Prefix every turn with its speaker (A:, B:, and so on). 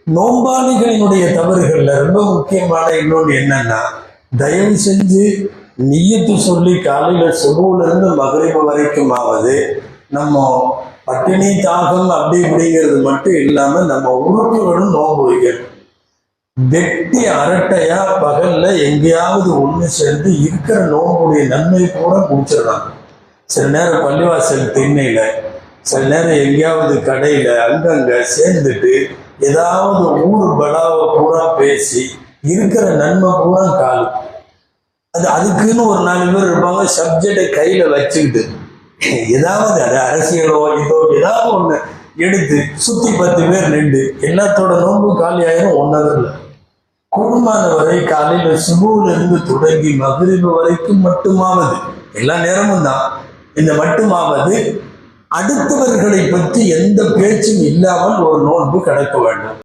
A: நோம்பாளிகளினுடைய தவறுகள்ல ரொம்ப முக்கியமான இன்னொன்று என்னன்னா, தயவு செஞ்சு நிய்யத்து சொல்லி காலையில சுபூல இருந்து மகரிபு வரைக்குமாவது நம்ம பட்டினி தாகம் அப்படி இப்படிங்கிறது மட்டும் இல்லாம நம்ம உறுப்புகளும் நோன்பு வைக்கணும். வெட்டி அரட்டையா பகல்ல எங்கேயாவது ஒண்ணு சேர்ந்து இருக்கிற நோம்புடைய நன்மை கூட முடிச்சிடறாங்க. சில நேரம் பள்ளிவாசல் திண்ணையில, சில நேரம் எங்கேயாவது கடையில அங்கங்க சேர்ந்துட்டு ஏதாவது ஊர் பலாவை பூரா பேசி இருக்கிற நன்மை பூரா காலு. அதுக்குன்னு ஒரு 4 பேர் இருப்பாங்க, சப்ஜெக்டை கையில வச்சுக்கிட்டு ஏதாவது அது அரசியலோ இதோ ஏதாவது ஒண்ணு எடுத்து சுத்தி 10 பேர் நின்று எல்லாத்தோட நோன்பு காலி ஆயிரும். ஒன்னதில்லை. கூடுமான வரை காலையில சுபூல இருந்து தொடங்கி மகரிபு வரைக்கும் மட்டுமாவது, எல்லா நேரமும் தான், இந்த மட்டுமாவது அடுத்தவர்களை பற்றி எந்த பேச்சும் இல்லாமல் ஒரு நோன்பு கடக்க வேண்டும்.